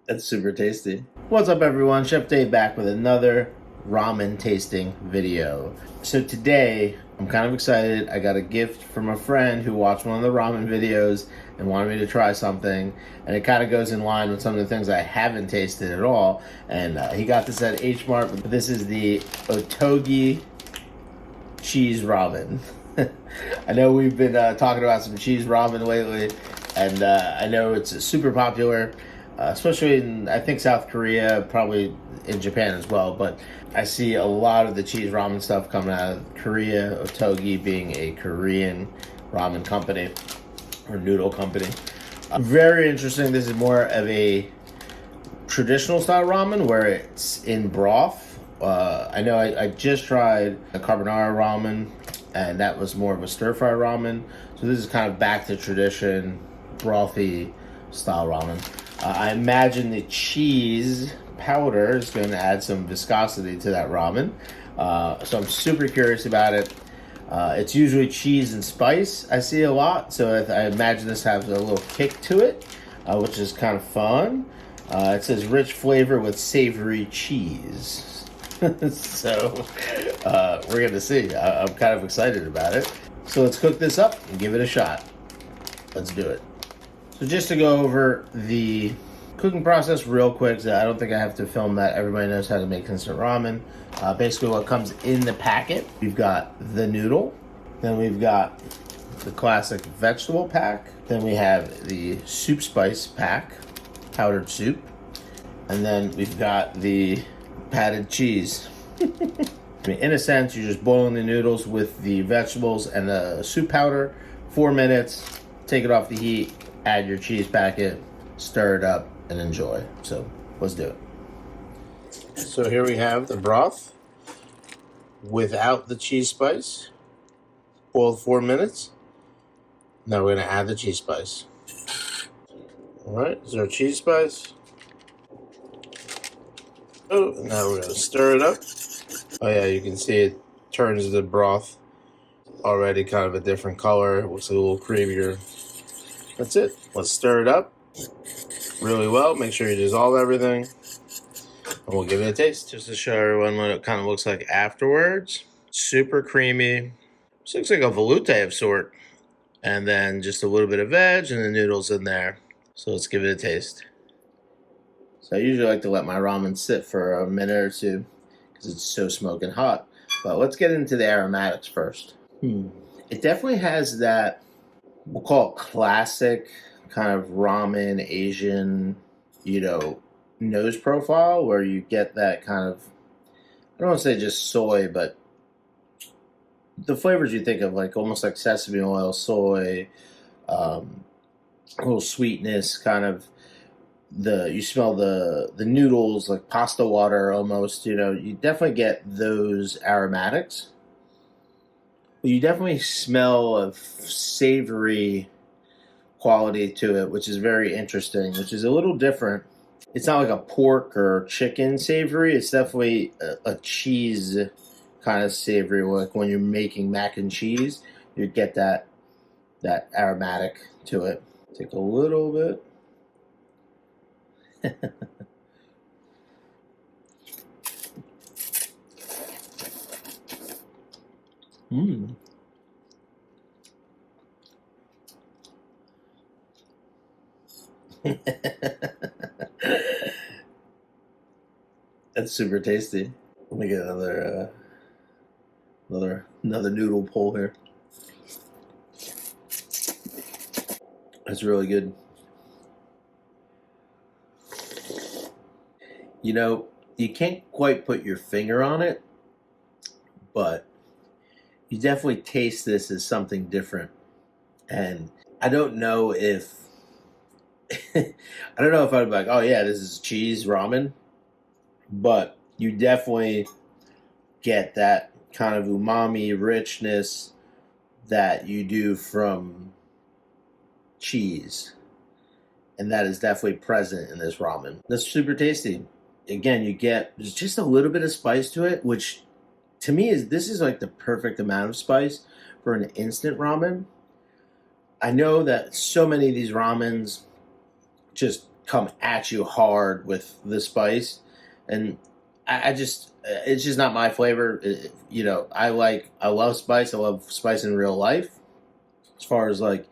That's super tasty. What's up, everyone? Chef Dave back with another ramen tasting video. So today, I'm kind of excited. I got a gift from a friend who watched one of the ramen videos and wanted me to try something. And it kind of goes in line with some of the things I haven't tasted at all. And he got this at H Mart. This is the Ottogi cheese ramen. I know we've been talking about some cheese ramen lately, and I know it's super popular, especially in, I think, South Korea, probably in Japan as well, but I see a lot of the cheese ramen stuff coming out of Korea, Ottogi being a Korean ramen company, or noodle company. Very interesting. This is more of a traditional style ramen where it's in broth. I know I just tried a carbonara ramen, and that was more of a stir-fry ramen. So this is kind of back to tradition, brothy style ramen. I imagine the cheese powder is going to add some viscosity to that ramen. So I'm super curious about it. It's usually cheese and spice I see a lot, so I imagine this has a little kick to it, which is kind of fun. It says rich flavor with savory cheese. So we're going to see. I'm kind of excited about it. So let's cook this up and give it a shot. Let's do it. So just to go over the cooking process real quick, so I don't think I have to film that. Everybody knows how to make instant ramen. Basically what comes in the packet, we've got the noodle, then we've got the classic vegetable pack, then we have the soup spice pack, powdered soup, and then we've got the patted cheese. I mean, in a sense, you're just boiling the noodles with the vegetables and the soup powder, 4 minutes, take it off the heat, add your cheese packet, stir it up, and enjoy. So let's do it. So here we have the broth without the cheese spice. Boiled 4 minutes. Now we're going to add the cheese spice. All right, is our cheese spice? Oh, now we're going to stir it up. Oh yeah, you can see it turns the broth already kind of a different color. It looks a little creamier. That's it. Let's stir it up really well. Make sure you dissolve everything. And we'll give it a taste. Just to show everyone what it kind of looks like afterwards. Super creamy. This looks like a velouté of sort. And then just a little bit of veg and the noodles in there. So let's give it a taste. So I usually like to let my ramen sit for a minute or two because it's so smoking hot. But let's get into the aromatics first. It definitely has that, we'll call it classic kind of ramen Asian, nose profile where you get that kind of, I don't want to say just soy, but the flavors you think of, like almost like sesame oil, soy, a little sweetness, kind of you smell the noodles like pasta water almost, you definitely get those aromatics. You definitely smell a savory quality to it, which is very interesting, which is a little different. It's not like a pork or chicken savory. It's definitely a cheese kind of savory. Like when you're making mac and cheese, you get that aromatic to it. Take a little bit. That's super tasty. Let me get another noodle pull here. That's really good. You can't quite put your finger on it, but you definitely taste this as something different. And I don't know if I don't know if I'd be like, oh yeah, this is cheese ramen, but you definitely get that kind of umami richness that you do from cheese. And that is definitely present in this ramen. That's super tasty. Again, you get just a little bit of spice to it, which to me this is like the perfect amount of spice for an instant ramen. I know that so many of these ramens just come at you hard with the spice, and I just it's just not my flavor. I love spice. I love spice in real life. As far as like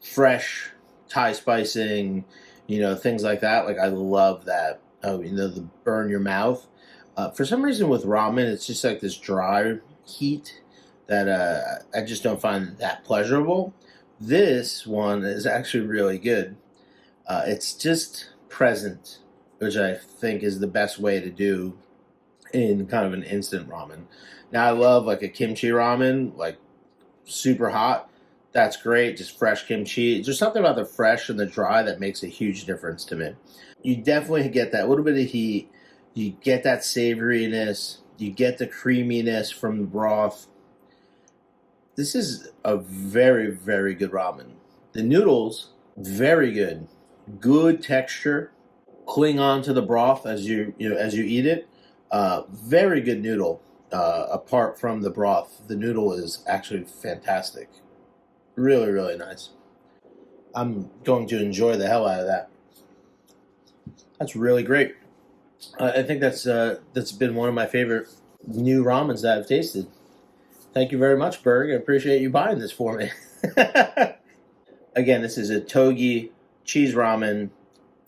fresh Thai spicing, things like that. Like I love that. Oh, the burn your mouth. For some reason with ramen, it's just like this dry heat that I just don't find that pleasurable. This one is actually really good. It's just present, which I think is the best way to do in kind of an instant ramen. Now I love like a kimchi ramen, like super hot. That's great, just fresh kimchi. There's something about the fresh and the dry that makes a huge difference to me. You definitely get that little bit of heat. You get that savoriness. You get the creaminess from the broth. This is a very, very good ramen. The noodles, very good. Good texture. Cling on to the broth as you eat it. Very good noodle. Apart from the broth, the noodle is actually fantastic. Really, really nice. I'm going to enjoy the hell out of that. That's really great. I think that's been one of my favorite new ramens that I've tasted. Thank you very much, Berg. I appreciate you buying this for me. Again, this is a Ottogi cheese ramen.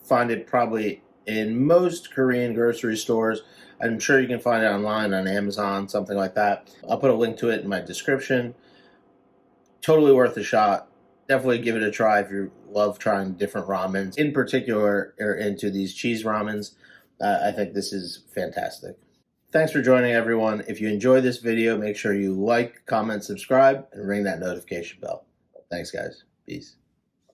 Find it probably in most Korean grocery stores. I'm sure you can find it online on Amazon, something like that. I'll put a link to it in my description. Totally worth a shot. Definitely give it a try if you love trying different ramens. In particular, are into these cheese ramens. I think this is fantastic. Thanks for joining, everyone. If you enjoyed this video, make sure you like, comment, subscribe, and ring that notification bell. Thanks, guys. Peace.